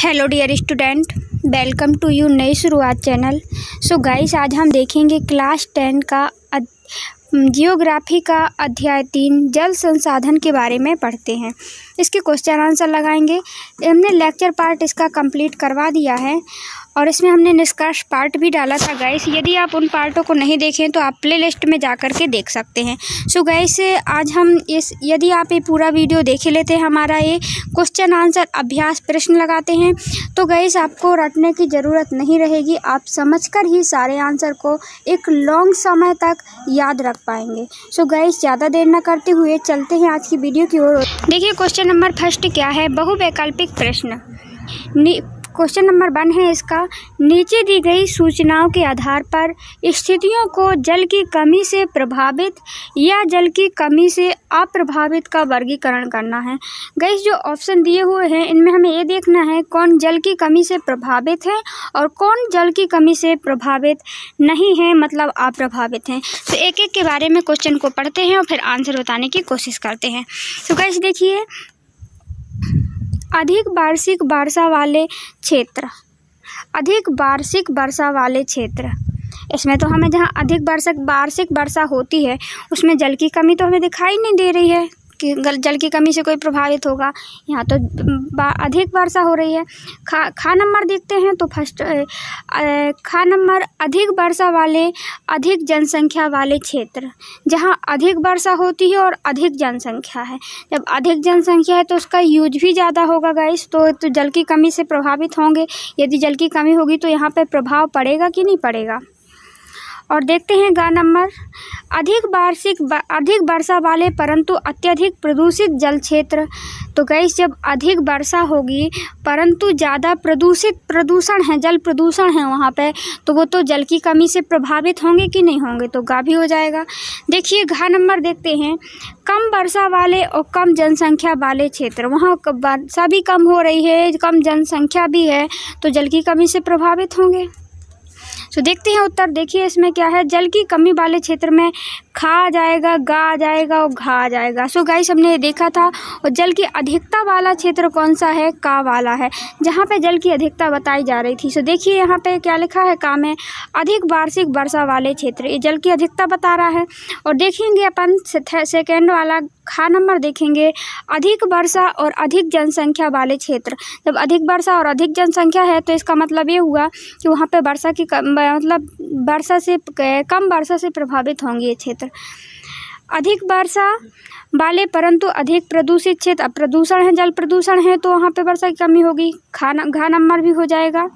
Hello dear student, welcome to you Nai Shuruaat channel. So guys, आज हम देखेंगे क्लास 10 का जियोग्राफी का अध्याय 3 जल संसाधन के बारे में पढ़ते हैं। इसके क्वेश्चन आंसर लगाएंगे। हमने लेक्चर पार्ट इसका कंप्लीट करवा दिया है और इसमें हमने निष्कर्ष पार्ट भी डाला था गाइस। यदि आप उन पार्टों को नहीं देखें तो आप प्ले लिस्ट में जा कर के देख सकते हैं। सो गाइस, आज हम यदि आप ये पूरा वीडियो देख लेते हैं, हमारा ये क्वेश्चन आंसर अभ्यास प्रश्न लगाते हैं, तो गाइस आपको रटने की ज़रूरत नहीं रहेगी। आप समझकर ही सारे आंसर को एक लॉन्ग समय तक याद रख पाएंगे। सो गाइस, ज़्यादा देर न करते हुए चलते हैं आज की वीडियो की ओर। देखिए क्वेश्चन नंबर फर्स्ट क्या है, बहुवैकल्पिक प्रश्न। क्वेश्चन नंबर 1 है इसका, नीचे दी गई सूचनाओं के आधार पर स्थितियों को जल की कमी से प्रभावित या जल की कमी से अप्रभावित का वर्गीकरण करना है। गाइस, जो ऑप्शन दिए हुए हैं इनमें हमें ये देखना है कौन जल की कमी से प्रभावित है और कौन जल की कमी से प्रभावित नहीं है, मतलब अप्रभावित हैं। तो एक एक के बारे में क्वेश्चन को पढ़ते हैं और फिर आंसर बताने की कोशिश करते हैं। तो गाइस देखिए, अधिक वार्षिक वर्षा वाले क्षेत्र, अधिक वार्षिक वर्षा वाले क्षेत्र, इसमें तो हमें जहाँ अधिक वार्षिक वर्षा होती है उसमें जल की कमी तो हमें दिखाई नहीं दे रही है कि जल की कमी से कोई प्रभावित होगा। यहाँ तो अधिक वर्षा हो रही है। खा नंबर देखते हैं तो फर्स्ट खा नंबर, अधिक वर्षा वाले अधिक जनसंख्या वाले क्षेत्र, जहाँ अधिक वर्षा होती है और अधिक जनसंख्या है। जब अधिक जनसंख्या है तो उसका यूज भी ज़्यादा होगा गाइस, तो जल की कमी से प्रभावित होंगे। यदि जल की कमी होगी तो यहाँ पे प्रभाव पड़ेगा कि नहीं पड़ेगा। और देखते हैं गा नंबर, अधिक वर्षा वाले परंतु अत्यधिक प्रदूषित जल क्षेत्र। तो गाइस, जब अधिक वर्षा होगी परंतु ज़्यादा प्रदूषण है, जल प्रदूषण है वहाँ पे, तो वो तो जल की कमी से प्रभावित होंगे कि नहीं होंगे, तो गा भी हो जाएगा। देखिए घा नंबर देखते हैं, कम वर्षा वाले और कम जनसंख्या वाले क्षेत्र, वहाँ वर्षा भी कम हो रही है, कम जनसंख्या भी है, तो जल की कमी से प्रभावित होंगे। तो देखते हैं उत्तर। देखिए इसमें क्या है, जल की कमी वाले क्षेत्र में खा आ जाएगा, गा आ जाएगा और घा आ जाएगा। सो गाइस, हमने ये देखा था। और जल की अधिकता वाला क्षेत्र कौन सा है, का वाला है, जहाँ पे जल की अधिकता बताई जा रही थी। सो देखिए यहाँ पे क्या लिखा है, का में अधिक वार्षिक वर्षा वाले क्षेत्र, ये जल की अधिकता बता रहा है। और देखेंगे अपन सेकेंड वाला खा नंबर देखेंगे, अधिक वर्षा और अधिक जनसंख्या वाले क्षेत्र। जब अधिक वर्षा और अधिक जनसंख्या है तो इसका मतलब ये हुआ कि वहाँ पे वर्षा की मतलब वर्षा से कम वर्षा से प्रभावित होंगे ये क्षेत्र। अधिक वर्षा वाले परंतु अधिक प्रदूषित क्षेत्र, अब प्रदूषण है, जल प्रदूषण है, तो वहाँ पे वर्षा की कमी होगी, घा नंबर भी हो जाएगा।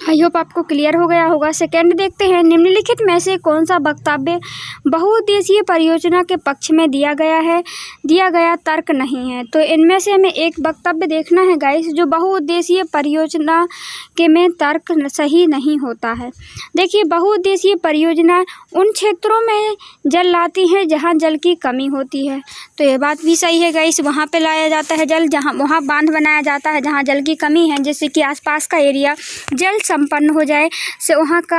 आई होप आपको क्लियर हो गया होगा। सेकेंड देखते हैं, निम्नलिखित में से कौन सा वक्तव्य बहुउद्देशीय परियोजना के पक्ष में दिया गया तर्क नहीं है। तो इनमें से हमें एक वक्तव्य देखना है गाइस, जो बहुउद्देशीय परियोजना के में तर्क सही नहीं होता है। देखिए, बहुउद्देशीय परियोजना उन क्षेत्रों में जल लाती है जहाँ जल की कमी होती है, तो ये बात भी सही है गाइस। वहाँ पे लाया जाता है जल, जहाँ वहाँ बांध बनाया जाता है जहाँ जल की कमी है, जैसे कि आसपास का एरिया जल संपन्न हो जाए, से वहाँ का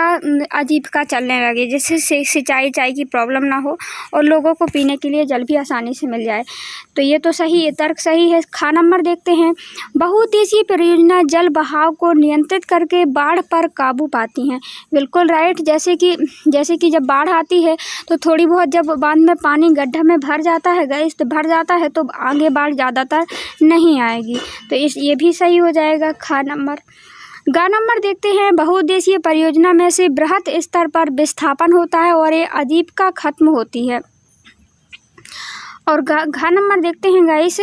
आजीविका चलने लगे, जैसे सिंचाई की प्रॉब्लम ना हो और लोगों को पीने के लिए जल भी आसानी से मिल जाए। तो ये तो सही है, तर्क सही है। खा नंबर देखते हैं, बहुउद्देशीय परियोजना जल बहाव को नियंत्रित करके बाढ़ पर काबू पाती हैं। बिल्कुल राइट। जैसे कि जब बाढ़ आती है तो थोड़ी बहुत, जब बांध में पानी गड्ढा में भर जाता है गाइस, तो भर जाता है तो आगे बाढ़ ज़्यादातर नहीं आएगी, तो ये भी सही हो जाएगा खा नंबर। गा नंबर देखते हैं, बहुउद्देशीय परियोजना में से बृहत स्तर पर विस्थापन होता है और ये आजीविका खत्म होती है। और घा नंबर देखते हैं गाइस,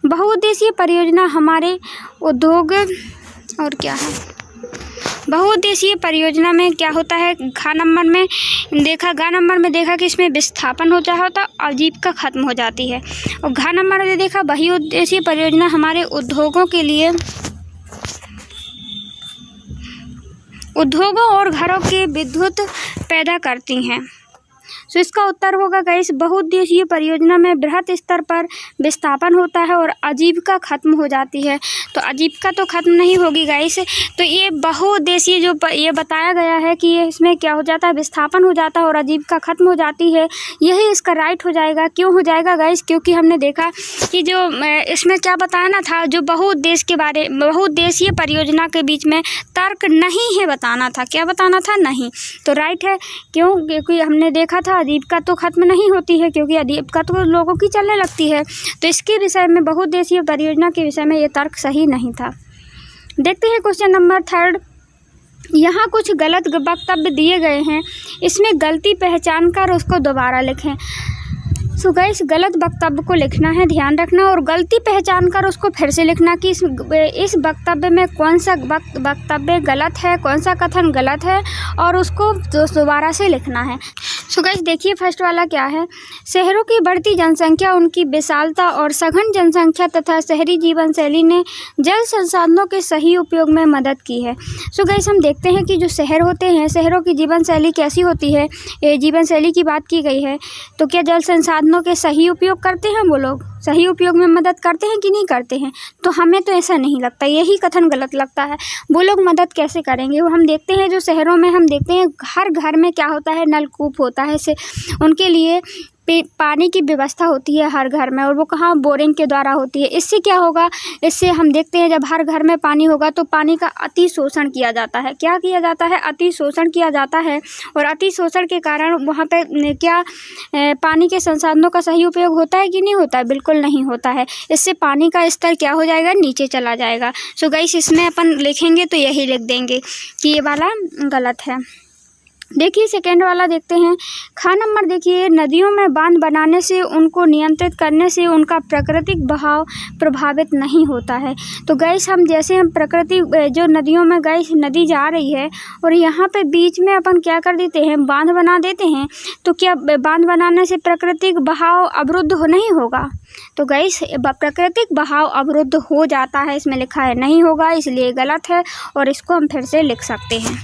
बहुउद्देशीय परियोजना हमारे उद्योग, और क्या है, बहुउद्देशीय परियोजना में क्या होता है, गा नंबर में देखा कि इसमें विस्थापन होता है, आजीविका खत्म हो जाती है। और घा नंबर में देखा, बहुउद्देशीय परियोजना हमारे उद्योगों के लिए, उद्योगों और घरों के विद्युत पैदा करती हैं। सो इसका उत्तर होगा गाइस, बहुउद्देशीय परियोजना में बृहत स्तर पर विस्थापन होता है और आजीविका खत्म हो जाती है। तो आजीविका तो खत्म नहीं होगी गाइस, तो ये बहुउद्देशीय जो ये बताया गया है कि ये इसमें क्या हो जाता है, विस्थापन हो जाता है और आजीविका खत्म हो जाती है, यही इसका राइट हो जाएगा। क्यों हो जाएगा गाइस, क्योंकि हमने देखा कि जो इसमें क्या बताना था, जो बहुउद्देशीय परियोजना के बीच में तर्क नहीं है बताना था, क्या बताना था, नहीं, तो राइट है। क्यों, क्योंकि हमने देखा था आजीविका तो खत्म नहीं होती है, क्योंकि आजीविका तो लोगों की चलने लगती है। तो इसके विषय में, बहुउद्देशीय परियोजना के विषय में ये तर्क सही नहीं था। देखते हैं क्वेश्चन नंबर 3। यहाँ कुछ गलत वक्तव्य दिए गए हैं, इसमें गलती पहचान कर उसको दोबारा लिखें। सो गाइस, गलत वक्तव्य को लिखना है, ध्यान रखना, और गलती पहचान कर उसको फिर से लिखना कि इस वक्तव्य में कौन सा वक्तव्य गलत है, कौन सा कथन गलत है, और उसको दोबारा से लिखना है। सो गाइस देखिए, फर्स्ट वाला क्या है, शहरों की बढ़ती जनसंख्या, उनकी विशालता और सघन जनसंख्या तथा शहरी जीवन शैली ने जल संसाधनों के सही उपयोग में मदद की है। सो गाइस हम देखते हैं कि जो शहर होते हैं, शहरों की जीवन शैली कैसी होती है, जीवन शैली की बात की गई है, तो क्या जल संसाधनों के सही उपयोग करते हैं वो लोग, सही उपयोग में मदद करते हैं कि नहीं करते हैं? तो हमें तो ऐसा नहीं लगता, यही कथन गलत लगता है। वो लोग मदद कैसे करेंगे? वो हम देखते हैं जो शहरों में हम देखते हैं हर घर में क्या होता है, नलकूप होता है, से उनके लिए पानी की व्यवस्था होती है हर घर में, और वो कहाँ, बोरिंग के द्वारा होती है। इससे क्या होगा, इससे हम देखते हैं जब हर घर में पानी होगा तो पानी का अति शोषण किया जाता है। क्या किया जाता है? अति शोषण किया जाता है, और अति शोषण के कारण वहाँ पे क्या पानी के संसाधनों का सही उपयोग होता है कि नहीं होता है? बिल्कुल नहीं होता है। इससे पानी का स्तर क्या हो जाएगा, नीचे चला जाएगा। सो गाइस इसमें अपन लिखेंगे तो यही लिख देंगे कि ये वाला गलत है। देखिए सेकेंड वाला देखते हैं, खा नंबर देखिए, नदियों में बांध बनाने से, उनको नियंत्रित करने से उनका प्राकृतिक बहाव प्रभावित नहीं होता है। तो गैस हम जैसे हम प्रकृति जो नदियों में गैस नदी जा रही है और यहाँ पे बीच में अपन क्या कर देते हैं, बांध बना देते हैं, तो क्या बांध बनाने से प्राकृतिक बहाव अवरुद्ध नहीं होगा? तो गैस प्राकृतिक बहाव अवरुद्ध हो जाता है, इसमें लिखा है नहीं होगा, इसलिए गलत है, और इसको हम फिर से लिख सकते हैं।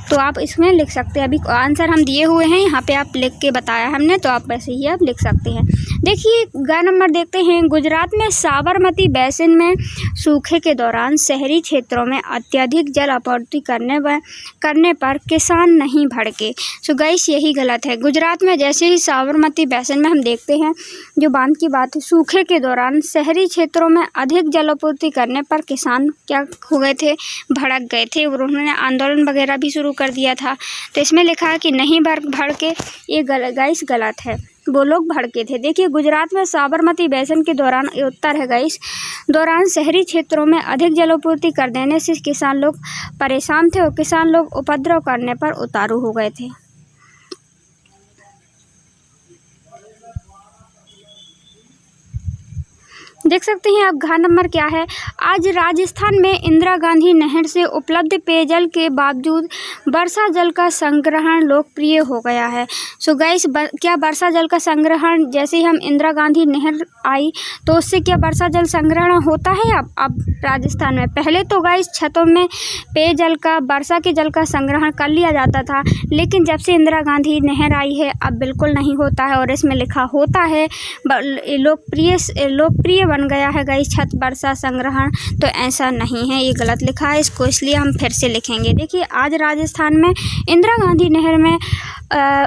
तो आप इसमें लिख सकते हैं, अभी आंसर हम दिए हुए हैं, यहाँ पे आप लिख के बताया हमने, तो आप वैसे ही आप लिख सकते हैं। देखिए ग नंबर देखते हैं, गुजरात में साबरमती बेसिन में सूखे के दौरान शहरी क्षेत्रों में अत्यधिक जल आपूर्ति करने पर किसान नहीं भड़के। सो गाइस यही गलत है। गुजरात में जैसे ही साबरमती बेसिन में हम देखते हैं, जो बांध की बात है, सूखे के दौरान शहरी क्षेत्रों में अधिक जल आपूर्ति करने पर किसान क्या हो गए थे, भड़क गए थे, और उन्होंने आंदोलन वगैरह भी शुरू कर दिया था। तो इसमें लिखा है कि नहीं भड़के, ये गाइस गलत है, वो लोग भड़के थे। देखिए गुजरात में साबरमती बेसिन के दौरान, ये उत्तर है गाइस, दौरान शहरी क्षेत्रों में अधिक जलापूर्ति कर देने से किसान लोग परेशान थे और किसान लोग उपद्रव करने पर उतारू हो गए थे। देख सकते हैं आप घ नंबर क्या है, आज राजस्थान में इंदिरा गांधी नहर से उपलब्ध पेयजल के बावजूद वर्षा जल का संग्रहण लोकप्रिय हो गया है। सो गाइस क्या वर्षा जल का संग्रहण, जैसे ही हम इंदिरा गांधी नहर आई तो उससे क्या वर्षा जल संग्रहण होता है अब राजस्थान में? पहले तो गाइस छतों में पेयजल का, वर्षा के जल का संग्रहण कर लिया जाता था, लेकिन जब से इंदिरा गांधी नहर आई है अब बिल्कुल नहीं होता है, और इसमें लिखा होता है लोकप्रिय बन गया है गाइस छत वर्षा संग्रहण। तो ऐसा नहीं है, ये गलत लिखा है, इसको इसलिए हम फिर से लिखेंगे। देखिए आज राजस्थान में इंदिरा गांधी नहर में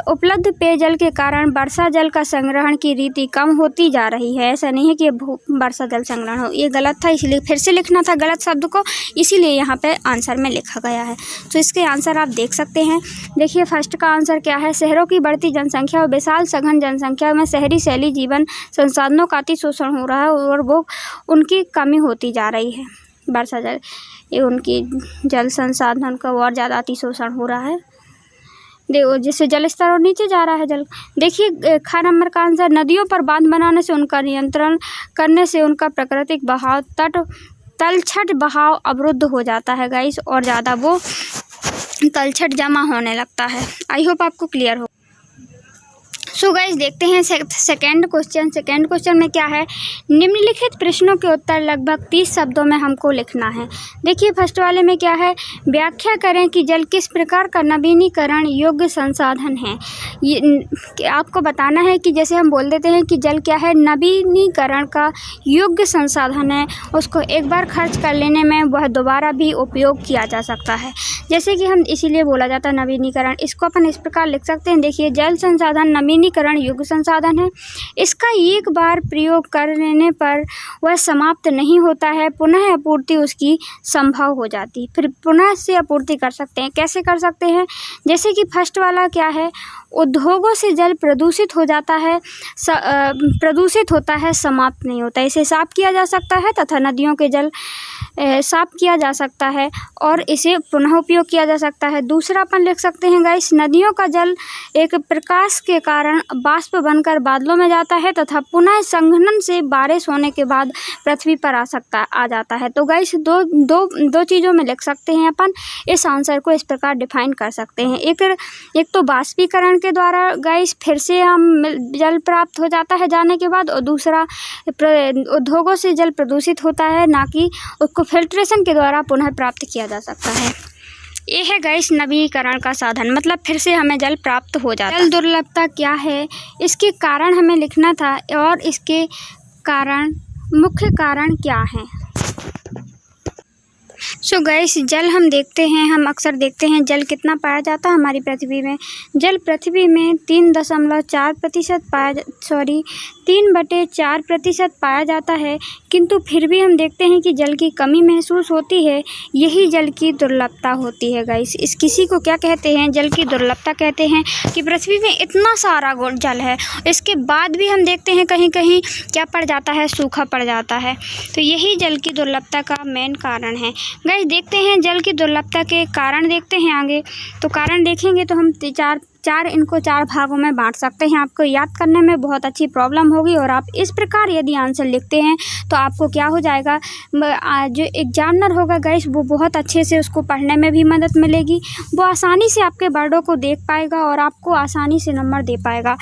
उपलब्ध पेयजल के कारण वर्षा जल का संग्रहण की रीति कम होती जा रही है। ऐसा नहीं है कि वर्षा जल संग्रहण हो, ये गलत था, इसलिए फिर से लिखना था गलत शब्द को, इसीलिए यहाँ पे आंसर में लिखा गया है। तो इसके आंसर आप देख सकते हैं। देखिए फर्स्ट का आंसर क्या है, शहरों की बढ़ती जनसंख्या और विशाल सघन जनसंख्या में शहरी शैली जीवन संसाधनों का अति शोषण हो रहा है और वो उनकी कमी होती जा रही है। वर्षा जल, ये उनकी जल संसाधन का और ज़्यादा अति शोषण हो रहा है, देखो जिससे जल स्तर और नीचे जा रहा है जल। देखिए ख नंबर का आंसर, नदियों पर बांध बनाने से, उनका नियंत्रण करने से उनका प्राकृतिक बहाव तलछट बहाव अवरुद्ध हो जाता है गाइस, और ज़्यादा वो तलछट जमा होने लगता है। आई होप आपको क्लियर हो। सो गाइस देखते हैं सेकंड क्वेश्चन में क्या है। निम्नलिखित प्रश्नों के उत्तर लगभग 30 शब्दों में हमको लिखना है। देखिए फर्स्ट वाले में क्या है, व्याख्या करें कि जल किस प्रकार का नवीनीकरण योग्य संसाधन है। ये आपको बताना है कि जैसे हम बोल देते हैं कि जल क्या है, नवीनीकरण का योग्य संसाधन है, उसको एक बार खर्च कर लेने में वह दोबारा भी उपयोग किया जा सकता है। जैसे कि हम इसीलिए बोला जाता है नवीनीकरण। इसको अपन इस प्रकार लिख सकते हैं, देखिए जल संसाधन नवीनीकरण योग्य संसाधन है, इसका एक बार प्रयोग कर लेने पर वह समाप्त नहीं होता है, पुनः आपूर्ति उसकी संभव हो जाती है। फिर पुनः से आपूर्ति कर सकते हैं। कैसे कर सकते हैं, जैसे कि फर्स्ट वाला क्या है, उद्योगों से जल प्रदूषित हो जाता है, प्रदूषित होता है, समाप्त नहीं होता। इसे साफ किया जा सकता है तथा नदियों के जल साफ किया जा सकता है और इसे पुनः उपयोग किया जा सकता है। दूसरा अपन लिख सकते हैं गाइस, नदियों का जल एक प्रकाश के कारण बाष्प बनकर बादलों में जाता है तथा पुनः संघनन से बारिश होने के बाद पृथ्वी पर आ जाता है। तो गाइस दो चीज़ों में लिख सकते हैं अपन। इस आंसर को इस प्रकार डिफाइन कर सकते हैं। एक तो बाष्पीकरण के द्वारा गाइस फिर से हम जल प्राप्त हो जाता है जाने के बाद, और दूसरा उद्योगों से जल प्रदूषित होता है, ना कि उसको फिल्ट्रेशन के द्वारा पुनः प्राप्त किया जा सकता है। ये है गाइस नवीनीकरण का साधन, मतलब फिर से हमें जल प्राप्त हो जाता है। जल दुर्लभता क्या है, इसके कारण हमें लिखना था और इसके कारण मुख्य कारण क्या हैं। सो गाइस जल हम देखते हैं, हम अक्सर देखते हैं जल कितना पाया जाता है हमारी पृथ्वी में। जल पृथ्वी में 3.4% पाया जाता है, किंतु फिर भी हम देखते हैं कि जल की कमी महसूस होती है। यही जल की दुर्लभता होती है गाइस। किसी को क्या कहते हैं, जल की दुर्लभता कहते हैं कि पृथ्वी में इतना सारा जल है, इसके बाद भी हम देखते हैं कहीं कहीं क्या पड़ जाता है, सूखा पड़ जाता है। तो यही जल की दुर्लभता का मेन कारण है गाइस। देखते हैं जल की दुर्लभता के कारण, देखते हैं आगे। तो कारण देखेंगे तो हम इनको चार भागों में बांट सकते हैं। आपको याद करने में बहुत अच्छी प्रॉब्लम होगी और आप इस प्रकार यदि आंसर लिखते हैं तो आपको क्या हो जाएगा, जो एग्जामिनर होगा गाइस वो बहुत अच्छे से उसको पढ़ने में भी मदद मिलेगी। वो आसानी से आपके वर्डों को देख पाएगा और आपको आसानी से नंबर दे पाएगा,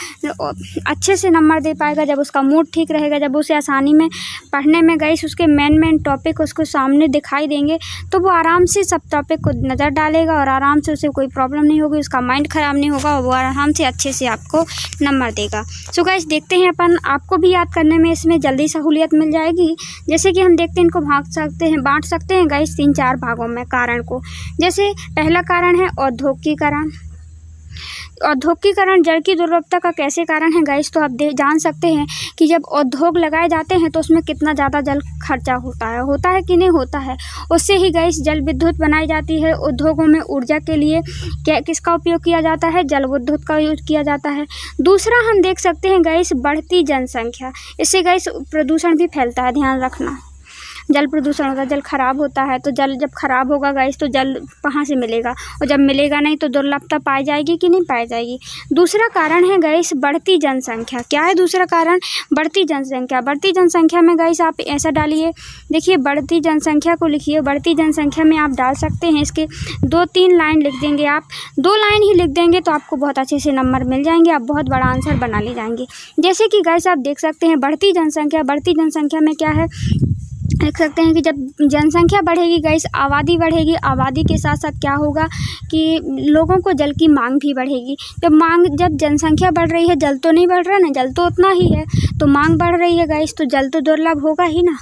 अच्छे से नंबर दे पाएगा जब उसका मूड ठीक रहेगा। जब उसे आसानी में पढ़ने में गाइस उसके मेन टॉपिक उसको सामने दिखाई देंगे तो वो आराम से सब टॉपिक को नज़र डालेगा और आराम से उसे कोई प्रॉब्लम नहीं होगी, उसका माइंड ख़राब नहीं होगा, वो आराम से अच्छे से आपको नंबर देगा। सो गाइस देखते हैं अपन, आपको भी याद करने में इसमें जल्दी सहूलियत मिल जाएगी। जैसे कि हम देखते हैं इनको बांट सकते हैं गाइस 3-4 भागों में कारण को। जैसे पहला कारण है औद्योगिकीकरण। औद्योगिकीकरण जल की दुर्लभता का कैसे कारण है गाइस, तो आप जान सकते हैं कि जब उद्योग लगाए जाते हैं तो उसमें कितना ज़्यादा जल खर्चा होता है कि नहीं होता है। उससे ही गाइस जल विद्युत बनाई जाती है। उद्योगों में ऊर्जा के लिए किसका उपयोग किया जाता है, जल विद्युत का यूज किया जाता है। दूसरा हम देख सकते हैं गाइस बढ़ती जनसंख्या, इससे गाइस प्रदूषण भी फैलता है, ध्यान रखना। जल प्रदूषण होता है, जल खराब होता है, तो जल जब खराब होगा गाइस तो जल कहाँ से मिलेगा, और जब मिलेगा नहीं तो दुर्लभता पाई जाएगी कि नहीं पाई जाएगी। दूसरा कारण है गाइस बढ़ती जनसंख्या। क्या है दूसरा कारण, बढ़ती जनसंख्या। बढ़ती जनसंख्या में गाइस आप ऐसा डालिए, देखिए बढ़ती जनसंख्या को लिखिए। बढ़ती जनसंख्या में आप डाल सकते हैं इसके 2-3 लाइन लिख देंगे। आप 2 लाइन ही लिख देंगे तो आपको बहुत अच्छे से नंबर मिल जाएंगे, आप बहुत बड़ा आंसर बना ले जाएंगे। जैसे कि गाइस आप देख सकते हैं बढ़ती जनसंख्या में क्या है, देख सकते हैं कि जब जनसंख्या बढ़ेगी गाइस, आबादी बढ़ेगी, आबादी के साथ साथ क्या होगा कि लोगों को जल की मांग भी बढ़ेगी। जब जनसंख्या बढ़ रही है, जल तो नहीं बढ़ रहा ना, जल तो उतना ही है, तो मांग बढ़ रही है गाइस, तो जल तो दुर्लभ होगा ही ना।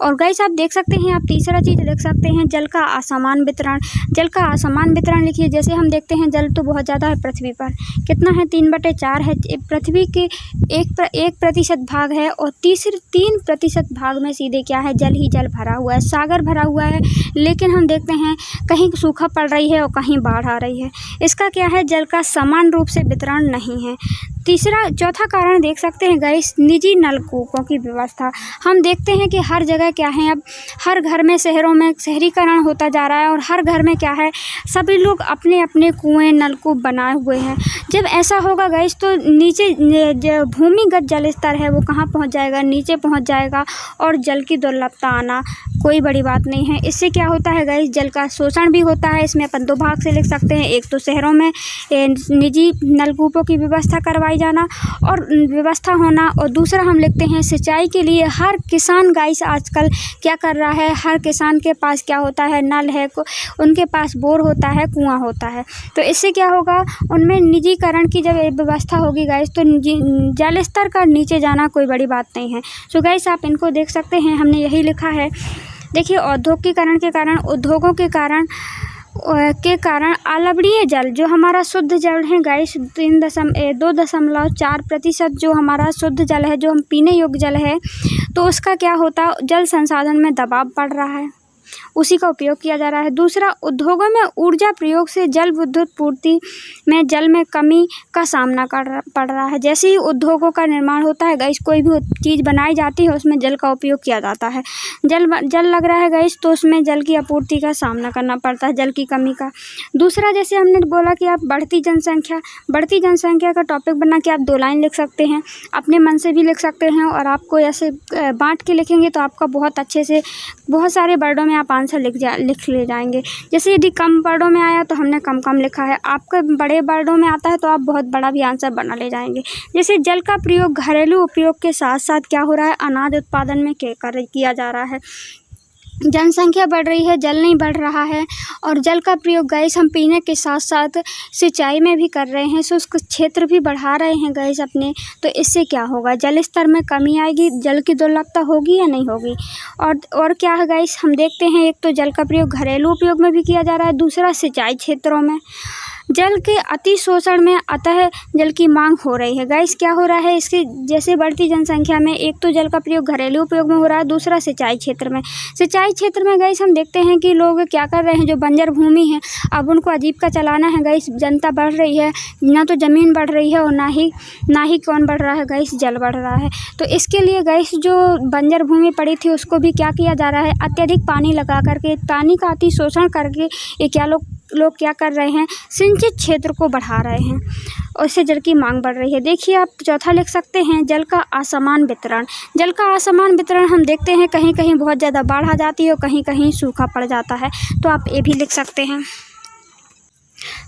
और गाइस आप देख सकते हैं, आप तीसरा चीज़ देख सकते हैं जल का असमान वितरण। जल का असमान वितरण लिखिए। जैसे हम देखते हैं जल तो बहुत ज़्यादा है पृथ्वी पर, कितना है 3/4 है। पृथ्वी के 1% भाग है और 3% भाग में सीधे क्या है, जल ही जल भरा हुआ है, सागर भरा हुआ है। लेकिन हम देखते हैं कहीं सूखा पड़ रही है और कहीं बाढ़ आ रही है। इसका क्या है, जल का समान रूप से वितरण नहीं है। चौथा कारण देख सकते हैं गाइस निजी नलकूपों की व्यवस्था। हम देखते हैं कि हर जगह क्या है, अब हर घर में, शहरों में शहरीकरण होता जा रहा है और हर घर में क्या है, सभी लोग अपने अपने कुएं नलकूप बनाए हुए हैं। जब ऐसा होगा गाइस तो नीचे जो भूमिगत जल स्तर है वो कहाँ पहुँच जाएगा, नीचे पहुँच जाएगा और जल की दुर्लभता आना कोई बड़ी बात नहीं है। इससे क्या होता है गाइस, जल का शोषण भी होता है। इसमें अपन 2 भाग से लिख सकते हैं। एक तो शहरों में निजी नलकूपों की व्यवस्था करवाई जाना और व्यवस्था होना। और दूसरा हम लिखते हैं सिंचाई के लिए हर किसान गाइस आजकल क्या कर रहा है, हर किसान के पास क्या होता है, नल है, उनके पास बोर होता है, कुआं होता है। तो इससे क्या होगा, उनमें निजीकरण की जब व्यवस्था होगी गाइस तो जल स्तर का नीचे जाना कोई बड़ी बात नहीं है। सो गाइस आप इनको देख सकते हैं, हमने यही लिखा है। देखिए औद्योगिकरण के कारण, उद्योगों के कारण अलवणीय जल जो हमारा शुद्ध जल है गाइस 2.4% जो हमारा शुद्ध जल है, जो हम पीने योग्य जल है, तो उसका क्या होता, जल संसाधन में दबाव पड़ रहा है, उसी का उपयोग किया जा रहा है। दूसरा, उद्योगों में ऊर्जा प्रयोग से जल विद्युत पूर्ति में जल में कमी का सामना पड़ रहा है। जैसे ही उद्योगों का निर्माण होता है गाइस, कोई भी चीज़ बनाई जाती है उसमें जल का उपयोग किया जाता है। जल लग रहा है गाइस तो उसमें जल की आपूर्ति का सामना करना पड़ता है, जल की कमी का। दूसरा, जैसे हमने बोला कि आप बढ़ती जनसंख्या का टॉपिक बना के आप 2 लाइन लिख सकते हैं, अपने मन से भी लिख सकते हैं, और आपको ऐसे बांट के लिखेंगे तो आपका बहुत अच्छे से बहुत सारे वर्डों में आप आंसर लिख ले जाएंगे। जैसे यदि कम वर्डों में आया तो हमने कम लिखा है, आपका बड़े वर्डों में आता है तो आप बहुत बड़ा भी आंसर बना ले जाएंगे। जैसे जल का प्रयोग घरेलू उपयोग के साथ साथ क्या हो रहा है, अनाज उत्पादन में किया जा रहा है। जनसंख्या बढ़ रही है, जल नहीं बढ़ रहा है, और जल का प्रयोग गाइस हम पीने के साथ साथ सिंचाई में भी कर रहे हैं, शुष्क क्षेत्र भी बढ़ा रहे हैं गाइस अपने। तो इससे क्या होगा, जल स्तर में कमी आएगी, जल की दुर्लभता होगी या नहीं होगी। और क्या है गाइस, हम देखते हैं एक तो जल का प्रयोग घरेलू उपयोग में भी किया जा रहा है, दूसरा सिंचाई क्षेत्रों में। जल के अतिशोषण में अतः जल की मांग हो रही है गाइस। क्या हो रहा है, इसकी जैसे बढ़ती जनसंख्या में एक तो जल का प्रयोग घरेलू उपयोग में हो रहा है, दूसरा सिंचाई क्षेत्र में गाइस हम देखते हैं कि लोग क्या कर रहे हैं, जो बंजर भूमि है अब उनको आजीविका चलाना है गाइस। जनता बढ़ रही है, ना तो ज़मीन बढ़ रही है और ना ही कौन बढ़ रहा है गाइस, जल बढ़ रहा है। तो इसके लिए गाइस जो बंजर भूमि पड़ी थी उसको भी क्या किया जा रहा है, अत्यधिक पानी लगा करके, पानी का अतिशोषण करके ये क्या लोग क्या कर रहे हैं, सिंचित क्षेत्र को बढ़ा रहे हैं और इससे जल की मांग बढ़ रही है। देखिए आप चौथा लिख सकते हैं जल का असमान वितरण। जल का असमान वितरण हम देखते हैं कहीं कहीं बहुत ज़्यादा बाढ़ आ जाती है और कहीं कहीं सूखा पड़ जाता है, तो आप ये भी लिख सकते हैं।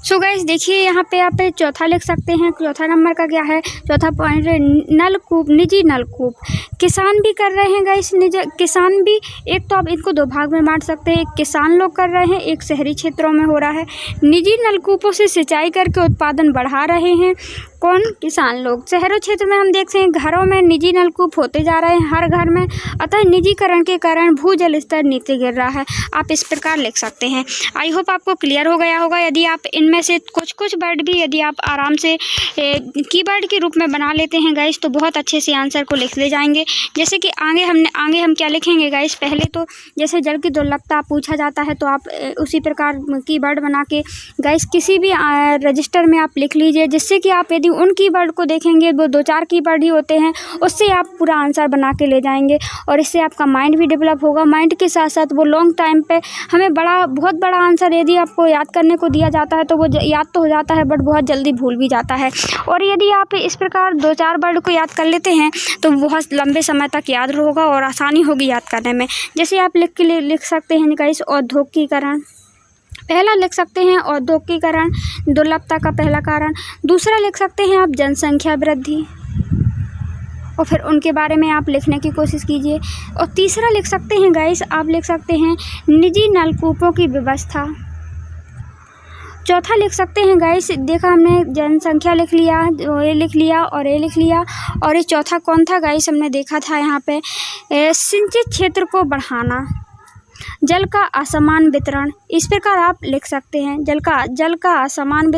सो गाइस देखिए यहाँ पे आप चौथा लिख सकते हैं। चौथा नंबर का क्या है, चौथा पॉइंट नलकूप, निजी नलकूप किसान भी कर रहे हैं गाइस। किसान भी, एक तो आप इनको 2 भाग में बांट सकते हैं, एक किसान लोग कर रहे हैं, एक शहरी क्षेत्रों में हो रहा है। निजी नलकूपों से सिंचाई करके उत्पादन बढ़ा रहे हैं कौन, किसान लोग। शहरों क्षेत्र में हम देखते हैं घरों में निजी नलकूप होते जा रहे हैं हर घर में, अतः निजीकरण के कारण भूजल स्तर नीचे गिर रहा है। आप इस प्रकार लिख सकते हैं। आई होप आपको क्लियर हो गया होगा। यदि आप इनमें से कुछ वर्ड भी यदि आप आराम से कीवर्ड के रूप में बना लेते हैं गाइस तो बहुत अच्छे से आंसर को लिख ले जाएंगे। जैसे कि आगे हम क्या लिखेंगे गाइस, पहले तो जैसे जल की दुर्लभता पूछा जाता है तो आप उसी प्रकार कीवर्ड बना के गाइस किसी भी रजिस्टर में आप लिख लीजिए, जिससे कि आप यदि उन कीवर्ड को देखेंगे वो 2-4 कीवर्ड ही होते हैं, उससे आप पूरा आंसर बना के ले जाएंगे और इससे आपका माइंड भी डेवलप होगा। माइंड के साथ साथ वो लॉन्ग टाइम पे हमें बहुत बड़ा आंसर यदि आपको याद करने को दिया जाता है तो वो याद तो हो जाता है बट बहुत जल्दी भूल भी जाता है। और यदि आप इस प्रकार 2-4 वर्ड को याद कर लेते हैं तो बहुत लंबे समय तक याद होगा और आसानी होगी याद करने में। जैसे आप लिख सकते हैं गाइस औद्योगिकरण, पहला लिख सकते हैं औद्योगिकरण दुर्लभता का पहला कारण। दूसरा लिख सकते हैं आप जनसंख्या वृद्धि और फिर उनके बारे में आप लिखने की कोशिश कीजिए। और तीसरा लिख सकते हैं गाइस, आप लिख सकते हैं निजी नलकूपों की व्यवस्था। चौथा लिख सकते हैं गाइस, देखा हमने जनसंख्या लिख लिया, ये लिख लिया और ये लिख लिया, और ये चौथा कौन था गाइस, हमने देखा था यहाँ पे सिंचित क्षेत्र को बढ़ाना, जल का असमान वितरण। इस प्रकार आप लिख सकते हैं जल का असमान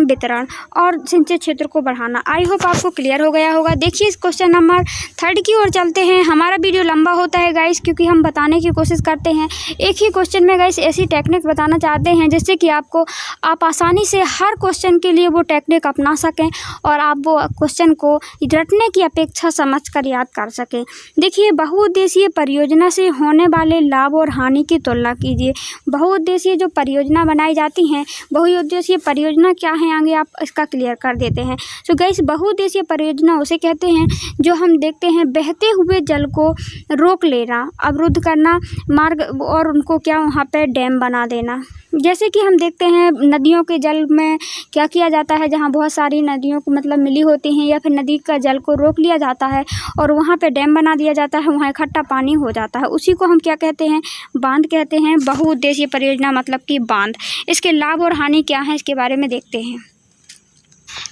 वितरण और सिंचित क्षेत्र को बढ़ाना। आई होप आपको क्लियर हो गया होगा। देखिए इस क्वेश्चन नंबर 3 की ओर चलते हैं। हमारा वीडियो लंबा होता है गाइस क्योंकि हम बताने की कोशिश करते हैं एक ही क्वेश्चन में गाइस ऐसी टेक्निक बताना चाहते हैं जिससे कि आप आसानी से हर क्वेश्चन के लिए वो टेक्निक अपना सकें और आप वो क्वेश्चन को रटने की अपेक्षा समझ कर याद कर सकें। देखिए बहुउद्देशीय परियोजना से होने वाले लाभ और हानि की तुलना कीजिए। बहुउद्देशीय जो परियोजना बनाई जाती हैं, बहुउद्देशीय परियोजना क्या है आगे आप इसका क्लियर कर देते हैं। सो गाइस बहुउद्देशीय परियोजना उसे कहते हैं जो हम देखते हैं बहते हुए जल को रोक लेना, अवरुद्ध करना, मार्ग और उनको क्या वहाँ पे डैम बना देना, जैसे कि हम देखते हैं नदियों के जल में क्या किया जाता है, जहाँ बहुत सारी नदियों को मतलब मिली होती हैं या फिर नदी का जल को रोक लिया जाता है और वहाँ पे डैम बना दिया जाता है, वहाँ इकट्ठा पानी हो जाता है, उसी को हम क्या कहते हैं, बांध कहते हैं। बहुउद्देशीय परियोजना मतलब कि बांध। इसके लाभ और हानि क्या हैं इसके बारे में देखते हैं।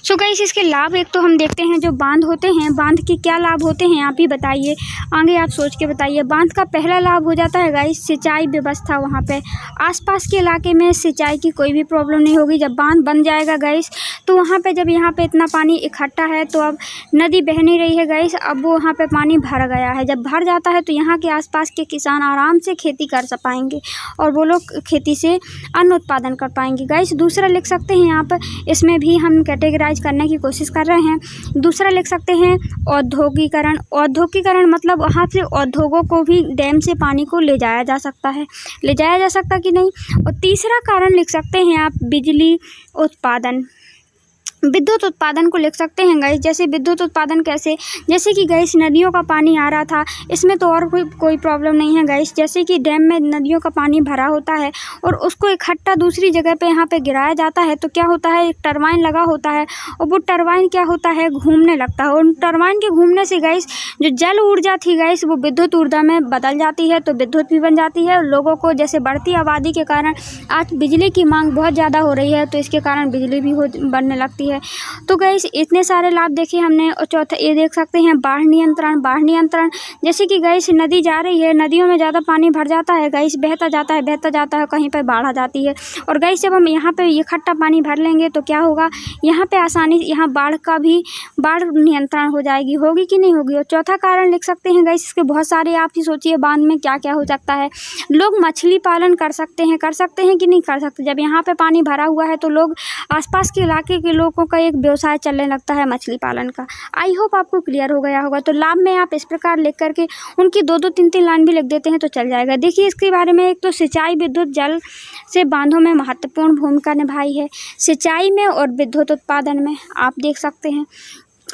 सो गाइस, इसके लाभ एक तो हम देखते हैं जो बांध होते हैं, बांध के क्या लाभ होते हैं आप ही बताइए, आगे आप सोच के बताइए। बांध का पहला लाभ हो जाता है गाइस सिंचाई व्यवस्था। वहाँ पे आसपास के इलाके में सिंचाई की कोई भी प्रॉब्लम नहीं होगी। जब बांध बन जाएगा गाइस तो वहाँ पे जब यहाँ पे इतना पानी इकट्ठा है तो अब नदी बह नहीं रही है गाइस, अब वो वहाँ पे पानी भर गया है। जब भर जाता है तो यहाँ के आसपास के किसान आराम से खेती कर पाएंगे और वो लोग खेती से अन्न उत्पादन कर पाएंगे गाइस। दूसरा लिख सकते हैं आप, इसमें भी हम कैटेगराइज करने की कोशिश कर रहे हैं। दूसरा लिख सकते हैं औद्योगिकरण। औद्योगिकरण मतलब वहाँ से उद्योगों को भी डैम से पानी को ले जाया जा सकता है, ले जाया जा सकता कि नहीं। और तीसरा कारण लिख सकते हैं आप बिजली उत्पादन, विद्युत उत्पादन को लिख सकते हैं गाइस। जैसे विद्युत उत्पादन कैसे, जैसे कि गाइस नदियों का पानी आ रहा था, इसमें तो और कोई प्रॉब्लम नहीं है गाइस। जैसे कि डैम में नदियों का पानी भरा होता है और उसको इकट्ठा दूसरी जगह पे यहाँ पे गिराया जाता है तो क्या होता है, एक टरबाइन लगा होता है और वो टरबाइन क्या होता है, घूमने लगता है। और टरबाइन के घूमने से गाइस जो जल ऊर्जा थी गाइस वो विद्युत ऊर्जा में बदल जाती है, तो विद्युत भी बन जाती है। लोगों को जैसे बढ़ती आबादी के कारण आज बिजली की मांग बहुत ज़्यादा हो रही है, तो इसके कारण बिजली भी बनने लगती है। तो गाइस इतने सारे लाभ देखे हमने। और चौथा ये देख सकते हैं बाढ़ नियंत्रण। बाढ़ नियंत्रण जैसे कि गाइस नदी जा रही है, नदियों में ज़्यादा पानी भर जाता है गाइस, बहता जाता है, कहीं पर बाढ़ आ जाती है। और गाइस जब हम यहाँ पे इकट्ठा पानी भर लेंगे तो क्या होगा, यहाँ पे आसानी यहाँ बाढ़ नियंत्रण हो जाएगी, होगी कि नहीं होगी। और चौथा कारण लिख सकते हैं गाइस, इसके बहुत सारे आप ही सोचिए बांध में क्या क्या हो सकता है। लोग मछली पालन कर सकते हैं कि नहीं कर सकते। जब यहाँ पे पानी भरा हुआ है तो लोग आसपास के इलाके के लोगों का एक व्यवसाय चलने लगता है मछली पालन का। आई होप आपको क्लियर हो गया होगा। तो लाभ में आप इस प्रकार लिख करके उनकी 2-2 3-3 लाइन भी लिख देते हैं तो चल जाएगा। देखिए इसके बारे में, एक तो सिंचाई विद्युत जल से बांधों में महत्वपूर्ण भूमिका निभाई है, सिंचाई में और विद्युत उत्पादन में, आप देख सकते हैं।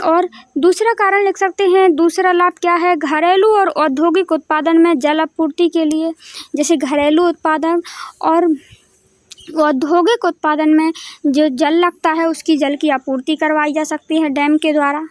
और दूसरा कारण लिख सकते हैं, दूसरा लाभ क्या है, घरेलू और औद्योगिक उत्पादन में जल आपूर्ति के लिए। जैसे घरेलू उत्पादन और औद्योगिक उत्पादन में जो जल लगता है उसकी जल की आपूर्ति करवाई जा सकती है डैम के द्वारा,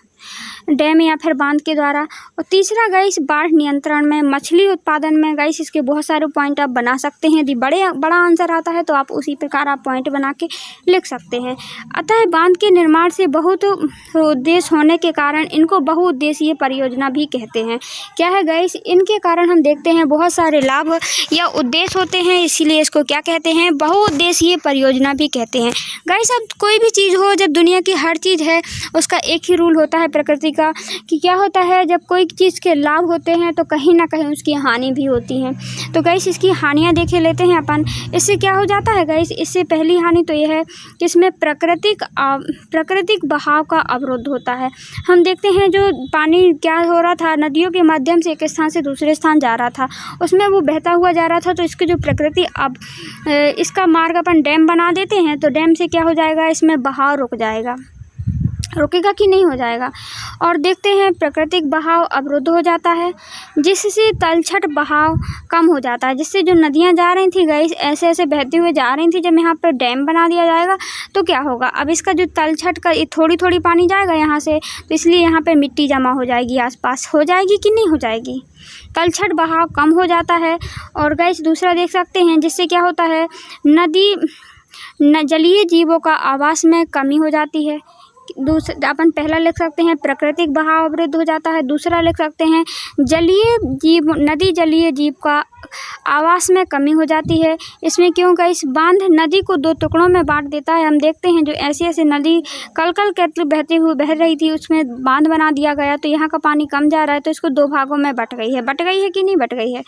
डैम या फिर बांध के द्वारा। और तीसरा गाइस बाढ़ नियंत्रण में, मछली उत्पादन में गाइस इसके बहुत सारे पॉइंट आप बना सकते हैं। यदि बड़ा आंसर आता है तो आप उसी प्रकार आप पॉइंट बना के लिख सकते हैं। अतः बांध के निर्माण से बहुत उद्देश्य होने के कारण इनको बहुउद्देशीय परियोजना भी कहते हैं। क्या है गाइस, इनके कारण हम देखते हैं बहुत सारे लाभ या उद्देश्य होते हैं, इसीलिए इसको क्या कहते हैं, बहुउद्देशीय परियोजना भी कहते हैं। गाइस अब कोई भी चीज़ हो, जब दुनिया की हर चीज़ है उसका एक ही रूल होता है प्रकृति का, कि क्या होता है जब कोई चीज़ के लाभ होते हैं तो कहीं ना कहीं उसकी हानि भी होती है। तो गाइस इसकी हानियां देखे लेते हैं अपन। इससे क्या हो जाता है गाइस, इससे पहली हानि तो यह है कि इसमें प्राकृतिक बहाव का अवरोध होता है। हम देखते हैं जो पानी क्या हो रहा था, नदियों के माध्यम से एक स्थान से दूसरे स्थान जा रहा था, उसमें वो बहता हुआ जा रहा था, तो इसकी जो प्रकृति अब इसका मार्ग अपन डैम बना देते हैं तो डैम से क्या हो जाएगा, इसमें बहाव रुक जाएगा, रुकेगा कि नहीं हो जाएगा। और देखते हैं प्राकृतिक बहाव अवरुद्ध हो जाता है, जिससे तलछट बहाव कम हो जाता है, जिससे जो नदियां जा रही थी गाइस ऐसे ऐसे बहते हुए जा रही थी, जब यहाँ पर डैम बना दिया जाएगा तो क्या होगा, अब इसका जो तलछट का थोड़ी थोड़ी पानी जाएगा यहाँ से, तो इसलिए यहाँ पर मिट्टी जमा हो जाएगी, आसपास हो जाएगी कि नहीं हो जाएगी, तलछट बहाव कम हो जाता है। और गाइस दूसरा देख सकते हैं जिससे क्या होता है, जलीय जीवों का आवास में कमी हो जाती है। अपन पहला लिख सकते हैं प्राकृतिक बहाव अवरुद्ध हो जाता है, दूसरा लिख सकते हैं नदी जलीय जीव का आवास में कमी हो जाती है। इसमें क्यों का इस बांध नदी को 2 टुकड़ों में बांट देता है। हम देखते हैं जो ऐसे नदी कल बह रही थी, उसमें बांध बना दिया गया तो यहाँ का पानी कम जा रहा है, तो इसको 2 भागों में बट गई है कि नहीं बट गई है।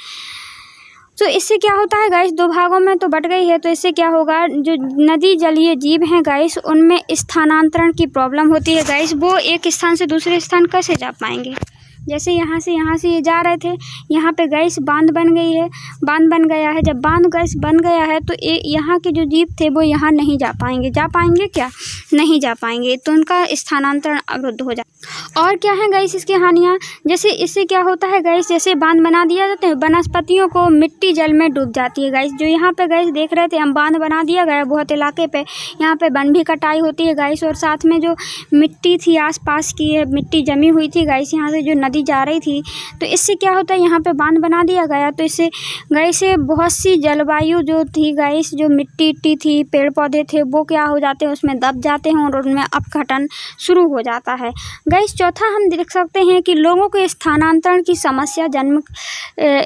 तो इससे क्या होता है गाइस, 2 भागों में तो बट गई है, तो इससे क्या होगा, जो नदी जलीय जीव हैं गाइस उनमें स्थानांतरण की प्रॉब्लम होती है गाइस, वो एक स्थान से दूसरे स्थान कैसे जा पाएंगे। जैसे यहाँ से ये जा रहे थे, यहाँ पे गाइस बांध बन गया है। जब बांध गाइस बन गया है तो यहाँ के जो जीव थे वो यहाँ नहीं जा पाएंगे क्या, नहीं जा पाएंगे, तो उनका स्थानांतरण अवरुद्ध हो जाए। और क्या है गाइस इसकी हानियाँ, जैसे इससे क्या होता है गाइस, जैसे बांध बना दिया जाता है, वनस्पतियों को मिट्टी जल में डूब जाती है गाइस। जो यहाँ पे गाइस देख रहे थे हम, बांध बना दिया गया बहुत इलाके पे, यहाँ पे वन भी कटाई होती है गाइस, और साथ में जो मिट्टी थी आसपास की है, मिट्टी जमी हुई थी गाइस, यहाँ से जो नदी जा रही थी, तो इससे क्या होता है, यहाँ पे बांध बना दिया गया तो इससे गाइस बहुत सी जलवायु जो थी गाइस, जो मिट्टी थी, पेड़ पौधे थे, वो क्या हो जाते हैं, उसमें दब जाते हैं और उनमें अपघटन शुरू हो जाता है गाइस। चौथा हम देख सकते हैं कि लोगों के स्थानांतरण की समस्या,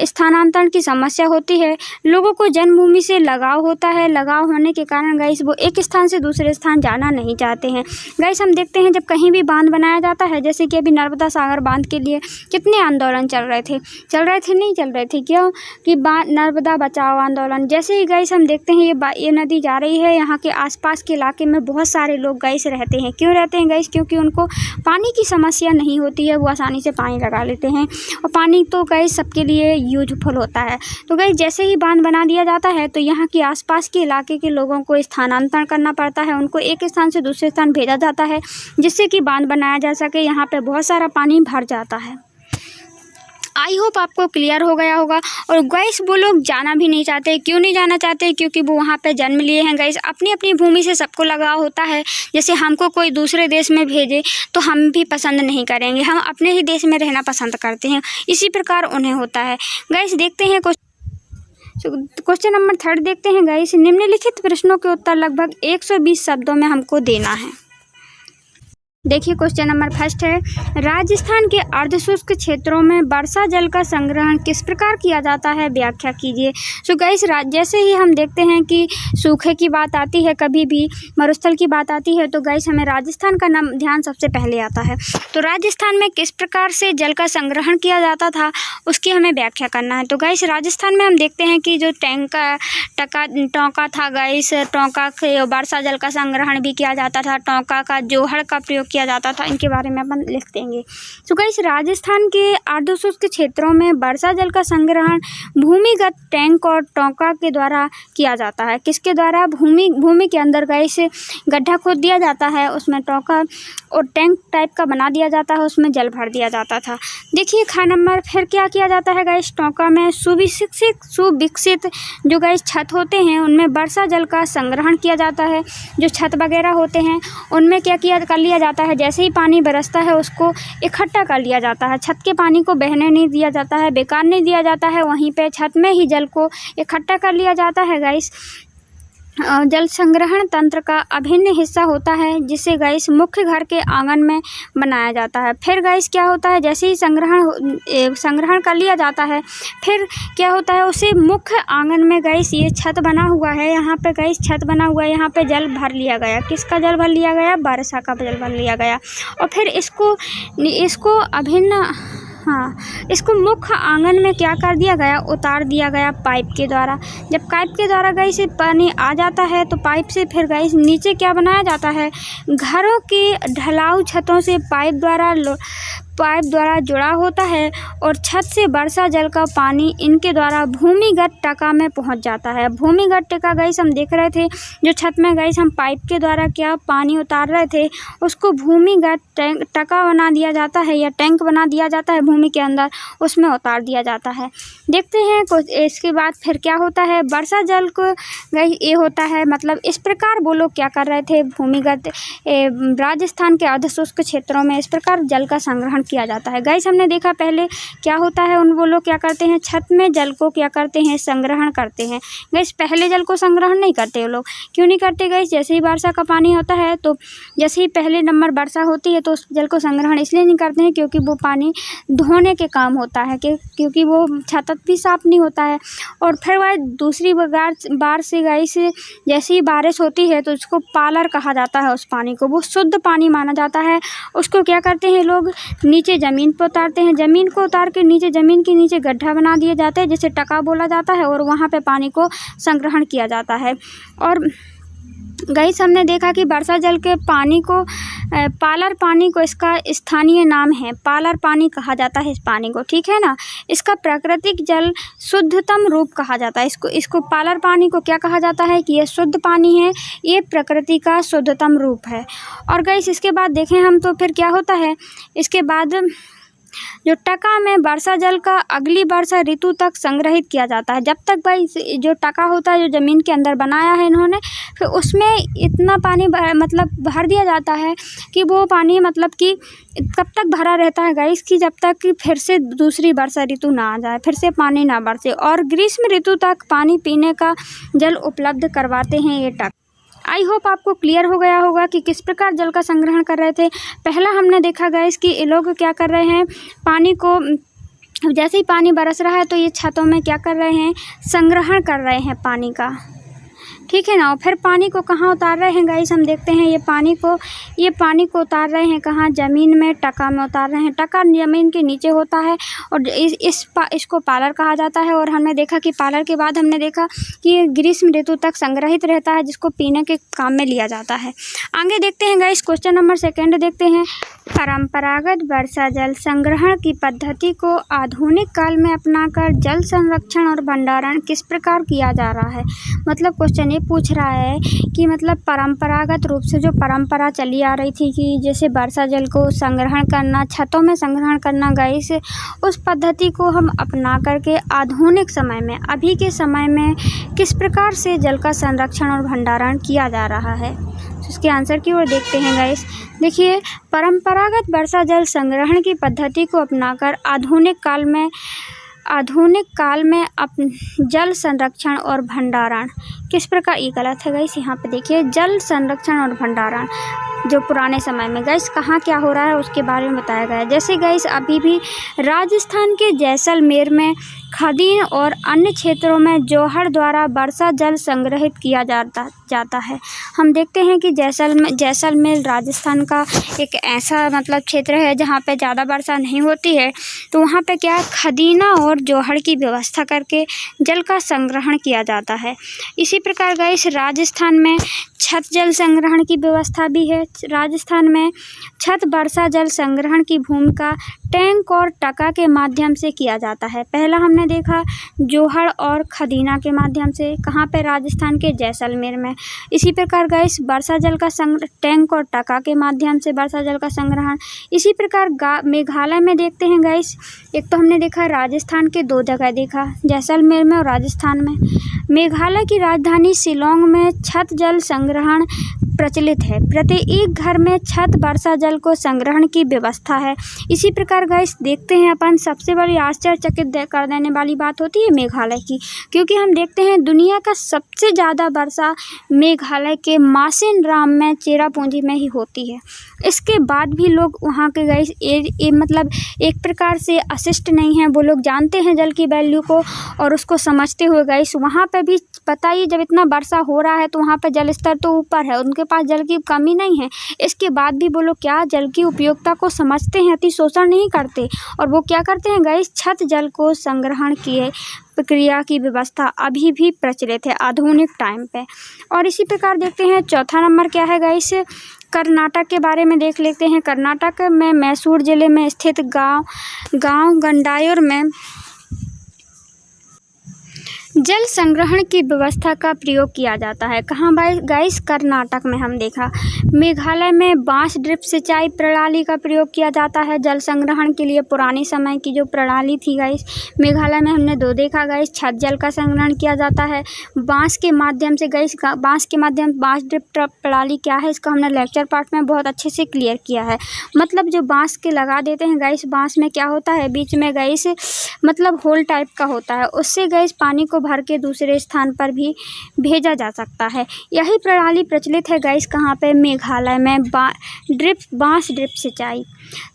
स्थानांतरण की समस्या होती है। लोगों को जन्मभूमि से लगाव होता है, लगाव होने के कारण गाइस वो एक स्थान से दूसरे स्थान जाना नहीं चाहते हैं गाइस। हम देखते हैं जब कहीं भी बांध बनाया जाता है, जैसे कि अभी नर्मदा सागर बांध के लिए कितने आंदोलन चल रहे थे, नहीं चल रहे थे, क्यों कि नर्मदा बचाओ आंदोलन। जैसे ही गाइस हम देखते हैं ये नदी जा रही है, यहाँ के आसपास के इलाके में बहुत सारे लोग गाइस रहते हैं। क्यों रहते हैं गाइस, क्योंकि उनको पानी की समस्या नहीं होती है, वो आसानी से पानी लगा लेते हैं, और पानी तो गाइस सबके लिए यूजफुल होता है। तो गाइस जैसे ही बांध बना दिया जाता है तो यहाँ के आसपास के इलाके के लोगों को स्थानांतरण करना पड़ता है, उनको एक स्थान से दूसरे स्थान भेजा जाता है, जिससे कि बांध बनाया जा सके। यहाँ पे बहुत सारा पानी भर जाता है। आई होप आपको क्लियर हो गया होगा। और गाइस वो लोग जाना भी नहीं चाहते। क्यों नहीं जाना चाहते, क्योंकि वो वहाँ पे जन्म लिए हैं गाइस। अपनी अपनी भूमि से सबको लगाव होता है। जैसे हमको कोई दूसरे देश में भेजे तो हम भी पसंद नहीं करेंगे, हम अपने ही देश में रहना पसंद करते हैं, इसी प्रकार उन्हें होता है गाइस। देखते हैं क्वेश्चन नंबर 3 देखते हैं गाइस। निम्नलिखित प्रश्नों के उत्तर लगभग 120 शब्दों में हमको देना है। देखिए क्वेश्चन नंबर 1 है, राजस्थान के अर्धशुष्क क्षेत्रों में वर्षा जल का संग्रहण किस प्रकार किया जाता है, व्याख्या कीजिए। सो गाइस जैसे ही हम देखते हैं कि सूखे की बात आती है, कभी भी मरुस्थल की बात आती है, तो गाइस हमें राजस्थान का नाम ध्यान सबसे पहले आता है। तो राजस्थान में किस प्रकार से जल का संग्रहण किया जाता था उसकी हमें व्याख्या करना है। तो गाइस राजस्थान में हम देखते हैं कि जो टोंका था गाइस, टोंका से वर्षा जल का संग्रहण भी किया जाता था, टोंका का जोहड़ का प्रयोग किया जाता था, इनके बारे में अपन लिख देंगे। तो गाइस राजस्थान के अर्धशुष्क क्षेत्रों में वर्षा जल का संग्रहण भूमिगत टैंक और टोंका के द्वारा किया जाता है। किसके द्वारा, भूमि के अंदर गाइस गड्ढा खोद दिया जाता है, उसमें टोंका और टैंक टाइप का बना दिया जाता है, उसमें जल भर दिया जाता था। देखिए खा नंबर फिर क्या किया जाता है गाइस, टोंका में सुविकसित जो गाइस छत होते हैं उनमें वर्षा जल का संग्रहण किया जाता है। जो छत वगैरह होते हैं उनमें क्या कर लिया जाता है, जैसे ही पानी बरसता है उसको इकट्ठा कर लिया जाता है। छत के पानी को बहने नहीं दिया जाता है, बेकार नहीं दिया जाता है, वहीं पे छत में ही जल को इकट्ठा कर लिया जाता है गाइस। जल संग्रहण तंत्र का अभिन्न हिस्सा होता है, जिसे गाइस मुख्य घर के आंगन में बनाया जाता है। फिर गाइस क्या होता है, जैसे ही संग्रहण कर लिया जाता है, फिर क्या होता है, उसे मुख्य आंगन में गाइस ये छत बना हुआ है, यहाँ पे गाइस छत बना हुआ है, यहाँ पे जल भर लिया गया। किसका जल भर लिया गया, वर्षा का जल भर लिया गया। और फिर इसको अभिन्न इसको मुख्य आंगन में क्या कर दिया गया, उतार दिया गया पाइप के द्वारा। जब पाइप के द्वारा गाइस पानी आ जाता है तो पाइप से फिर गाइस नीचे क्या बनाया जाता है, घरों की ढलाऊ छतों से पाइप द्वारा जुड़ा होता है और छत से वर्षा जल का पानी इनके द्वारा भूमिगत टका में पहुंच जाता है। भूमिगत टका गाइस हम देख रहे थे, जो छत में गाइस हम पाइप के द्वारा क्या पानी उतार रहे थे, उसको भूमिगत टका बना दिया जाता है या टैंक बना दिया जाता है भूमि के अंदर, उसमें उतार दिया जाता है। देखते हैं इसके बाद फिर क्या होता है, वर्षा जल को गाइस ये होता है, मतलब इस प्रकार वो लोग क्या कर रहे थे, भूमिगत राजस्थान के अर्धशुष्क क्षेत्रों में इस प्रकार जल का संग्रहण किया जाता है। गाइस हमने देखा पहले क्या होता है, वो लोग क्या करते हैं, छत में जल को क्या करते हैं, संग्रहण करते हैं। गाइस पहले जल को संग्रहण नहीं करते वो लोग, क्यों नहीं करते गाइस, जैसे ही वर्षा का पानी होता है तो जैसे ही पहले नंबर वर्षा होती है तो उस जल को संग्रहण इसलिए नहीं करते हैं क्योंकि वो पानी धोने के काम होता है, क्योंकि वो छत भी साफ नहीं होता है। और फिर वह दूसरी बार से गाइस जैसे ही बारिश होती है तो उसको पालर कहा जाता है, उस पानी को वो शुद्ध पानी माना जाता है। उसको क्या करते हैं लोग, नीचे ज़मीन पर उतारते हैं, ज़मीन को उतार के नीचे ज़मीन के नीचे गड्ढा बना दिए जाते हैं, जिसे टका बोला जाता है, और वहाँ पे पानी को संग्रहण किया जाता है। और गाइस हमने देखा कि वर्षा जल के पानी को पालर पानी को इसका स्थानीय नाम है, पालर पानी कहा जाता है इस पानी को, ठीक है ना। इसका प्राकृतिक जल शुद्धतम रूप कहा जाता है। इसको पालर पानी को क्या कहा जाता है कि ये शुद्ध पानी है, ये प्रकृति का शुद्धतम रूप है। और गाइस इसके बाद देखें हम तो फिर क्या होता है, इसके बाद जो टका में वर्षा जल का अगली वर्षा ऋतु तक संग्रहित किया जाता है। जब तक भाई जो टका होता है जो ज़मीन के अंदर बनाया है इन्होंने, फिर उसमें इतना पानी मतलब भर दिया जाता है कि वो पानी मतलब कि कब तक भरा रहता है गाइस कि जब तक कि फिर से दूसरी वर्षा ऋतु ना आ जाए, फिर से पानी ना बरसे। और ग्रीष्म ऋतु तक पानी पीने का जल उपलब्ध करवाते हैं ये टक। आई होप आपको क्लियर हो गया होगा कि किस प्रकार जल का संग्रहण कर रहे थे। पहला हमने देखा गाइस कि ये लोग क्या कर रहे हैं, पानी को जैसे ही पानी बरस रहा है तो ये छतों में क्या कर रहे हैं, संग्रहण कर रहे हैं पानी का, ठीक है ना। और फिर पानी को कहाँ उतार रहे हैं गाइस, हम देखते हैं ये पानी को उतार रहे हैं कहाँ, ज़मीन में, टका में उतार रहे हैं। टका ज़मीन के नीचे होता है और इसको पालर कहा जाता है। और हमने देखा कि पालर के बाद हमने देखा कि ये ग्रीष्म ऋतु तक संग्रहित रहता है, जिसको पीने के काम में लिया जाता है। आगे देखते हैं गाइस, क्वेश्चन नंबर 2 देखते हैं। परंपरागत वर्षा जल संग्रहण की पद्धति को आधुनिक काल में अपनाकर जल संरक्षण और भंडारण किस प्रकार किया जा रहा है। मतलब क्वेश्चन ये पूछ रहा है कि मतलब परंपरागत रूप से जो परंपरा चली आ रही थी कि जैसे वर्षा जल को संग्रहण करना, छतों में संग्रहण करना गाइस, उस पद्धति को हम अपना करके आधुनिक समय में, अभी के समय में किस प्रकार से जल का संरक्षण और भंडारण किया जा रहा है। इसके आंसर की ओर देखते हैं गाइस। देखिए, परंपरागत वर्षा जल संग्रहण की पद्धति को अपनाकर आधुनिक काल में जल संरक्षण और भंडारण किस प्रकार, ये गलत है गाइस। यहाँ पे देखिए, जल संरक्षण और भंडारण जो पुराने समय में गाइस कहाँ क्या हो रहा है उसके बारे में बताया गया है। जैसे गाइस अभी भी राजस्थान के जैसलमेर में खदीन और अन्य क्षेत्रों में जोहड़ द्वारा वर्षा जल संग्रहित किया जाता है। हम देखते हैं कि जैसलमेर राजस्थान का एक ऐसा मतलब क्षेत्र है जहाँ पे ज़्यादा वर्षा नहीं होती है, तो वहाँ पे क्या खदीना और जोहड़ की व्यवस्था करके जल का संग्रहण किया जाता है। इसी प्रकार गाइस राजस्थान में छत जल संग्रहण की व्यवस्था भी है। राजस्थान में छत वर्षा जल संग्रहण की भूमिका टैंक और टका के माध्यम से किया जाता है। पहला हमने देखा जोहड़ और खदीना के माध्यम से, कहाँ पे, राजस्थान के जैसलमेर में। इसी प्रकार गाइस वर्षा जल का टैंक और टका के माध्यम से वर्षा जल का संग्रहण। इसी प्रकार मेघालय में देखते हैं गाइस, एक तो हमने देखा राजस्थान के 2 जगह देखा, जैसलमेर में और राजस्थान में। मेघालय की राजधानी शिलोंग में छत जल संग्रहण प्रचलित है। प्रत्येक घर में छत वर्षा जल को संग्रहण की व्यवस्था है। इसी प्रकार गाइस देखते हैं अपन, सबसे बड़ी आश्चर्यचकित कर देने वाली बात होती है मेघालय की, क्योंकि हम देखते हैं दुनिया का सबसे ज़्यादा वर्षा मेघालय के मासिनराम में, चेरापूंजी में ही होती है। इसके बाद भी लोग वहाँ के गाइस मतलब एक प्रकार से अशिष्ट नहीं हैं, वो लोग जानते हैं जल की वैल्यू को और उसको समझते हुए गाइस वहाँ पे भी बताइए जब इतना वर्षा हो रहा है तो वहाँ पे जल स्तर तो ऊपर है, उनके पास जल की कमी नहीं है। इसके बाद भी वो लोग क्या जल की उपयोगिता को समझते हैं, अति शोषण नहीं करते और वो क्या करते हैं गाइस, छत जल को संग्रहण किए प्रक्रिया की व्यवस्था अभी भी प्रचलित है आधुनिक टाइम पे। और इसी प्रकार देखते हैं चौथा नंबर क्या है गाइस, कर्नाटक के बारे में देख लेते हैं। कर्नाटक में मैसूर जिले में स्थित गांव गंडायूर में जल संग्रहण की व्यवस्था का प्रयोग किया जाता है। कहाँ गाइस, कर्नाटक में। हम देखा मेघालय में बांस ड्रिप सिंचाई प्रणाली का प्रयोग किया जाता है जल संग्रहण के लिए। पुराने समय की जो प्रणाली थी गाइस, मेघालय में हमने 2 देखा गाइस, छत जल का संग्रहण किया जाता है बांस के माध्यम से। गाइस बांस ड्रिप प्रणाली क्या है, इसको हमने लेक्चर पार्ट में बहुत अच्छे से क्लियर किया है। मतलब जो बांस के लगा देते हैं गाइस, बांस में क्या होता है, बीच में गाइस मतलब होल टाइप का होता है, उससे गाइस पानी को भर के दूसरे स्थान पर भी भेजा जा सकता है। यही प्रणाली प्रचलित है गाइस कहाँ पे, मेघालय में बांस ड्रिप सिंचाई।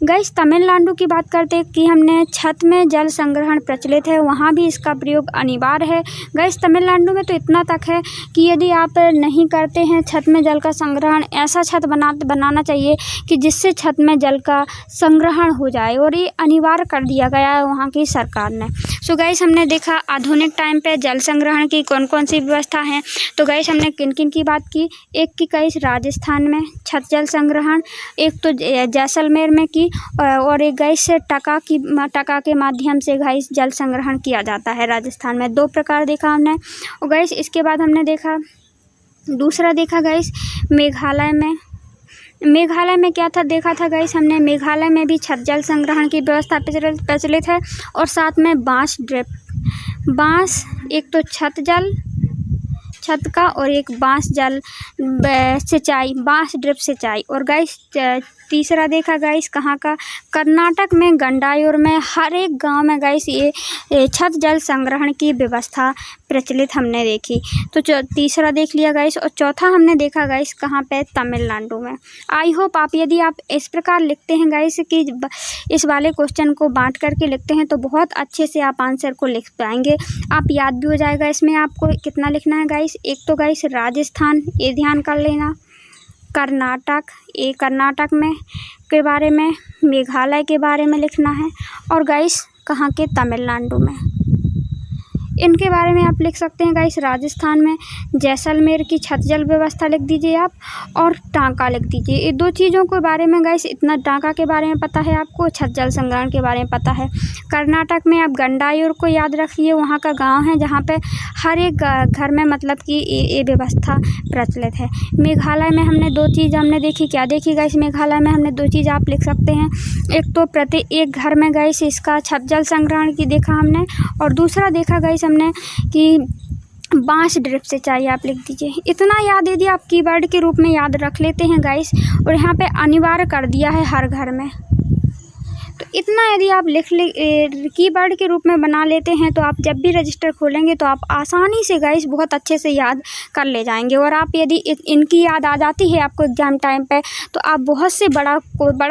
गाइस तमिलनाडु की बात करते हैं कि हमने छत में जल संग्रहण प्रचलित है, वहाँ भी इसका प्रयोग अनिवार्य है। गाइस तमिलनाडु में तो इतना तक है कि यदि आप नहीं करते हैं छत में जल का संग्रहण, ऐसा छत बनाना चाहिए कि जिससे छत में जल का संग्रहण हो जाए, और ये अनिवार्य कर दिया गया है वहाँ की सरकार ने। सो गाइस हमने देखा आधुनिक टाइम पे जल संग्रहण की कौन कौन सी व्यवस्था है। तो गाइस हमने किन किन की बात की, एक की गाइस राजस्थान में छत जल संग्रहण, एक तो जैसलमेर में की, और एक गाइस टका के माध्यम से गाइस जल संग्रहण किया जाता है राजस्थान में। 2 प्रकार देखा हमने। और गाइस इसके बाद हमने दूसरा देखा गाइस मेघालय में क्या था देखा था गाइस हमने। मेघालय में भी छत जल संग्रहण की व्यवस्था प्रचलित है, और साथ में बांस एक तो छत का, और एक बांस ड्रिप सिंचाई। और गाइस तीसरा देखा गाइस कहाँ का, कर्नाटक में गंडायूर में हर एक गांव में गाइस ये छत जल संग्रहण की व्यवस्था प्रचलित हमने देखी। तो तीसरा देख लिया गाइस। और चौथा हमने देखा गाइस कहाँ पे, तमिलनाडु में। आई होप यदि आप इस प्रकार लिखते हैं गाइस कि इस वाले क्वेश्चन को बांट करके लिखते हैं तो बहुत अच्छे से आप आंसर को लिख पाएंगे, आप याद भी हो जाएगा। इसमें आपको कितना लिखना है गाइस, एक तो गाइस राजस्थान, ये ध्यान कर लेना, कर्नाटक में के बारे में, मेघालय के बारे में लिखना है, और गाइस कहाँ के, तमिलनाडु में। इनके बारे में आप लिख सकते हैं गाइस, राजस्थान में जैसलमेर की छत जल व्यवस्था लिख दीजिए आप, और टांका लिख दीजिए। ये 2 चीज़ों के बारे में गाइस, इतना टांका के बारे में पता है आपको, छत जल संग्रहण के बारे में पता है। कर्नाटक में आप गंडायूर को याद रखिए, वहाँ का गांव है जहाँ पे हर एक घर में मतलब कि ये व्यवस्था प्रचलित है। मेघालय में हमने 2 चीज़ हमने देखी, क्या देखी गाइस, मेघालय में हमने 2 चीज़ आप लिख सकते हैं, एक तो प्रति एक घर में गाइस इसका छत जल संग्रहण की देखा हमने, और दूसरा देखा गाइस हमने कि बांस ड्रिप सिंचाई आप लिख दीजिए। इतना याद यदि आप कीवर्ड के रूप में याद रख लेते हैं गाइस, और यहाँ पे अनिवार्य कर दिया है हर घर में, तो इतना यदि आप कीवर्ड के रूप में बना लेते हैं तो आप जब भी रजिस्टर खोलेंगे तो आप आसानी से गाइस बहुत अच्छे से याद कर ले जाएंगे। और आप यदि इनकी याद आ जाती है आपको एग्जाम टाइम पे तो आप बहुत से बड़ा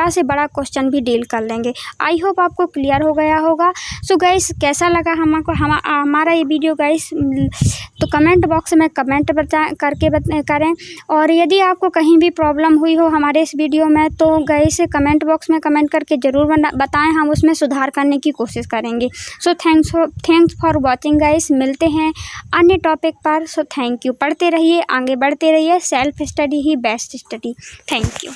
से बड़ा क्वेश्चन भी डील कर लेंगे। आई होप आपको क्लियर हो गया होगा। सो गाइस कैसा लगा हमारा ये वीडियो गाइस, तो कमेंट बॉक्स में कमेंट करें, और यदि आपको कहीं भी प्रॉब्लम हुई हो हमारे इस वीडियो में तो गाइस कमेंट बॉक्स में कमेंट करके ज़रूर बताएं, हम उसमें सुधार करने की कोशिश करेंगे। So thanks for watching guys, मिलते हैं अन्य टॉपिक पर। सो थैंक यू, पढ़ते रहिए, आगे बढ़ते रहिए, self study he best study. Thank you.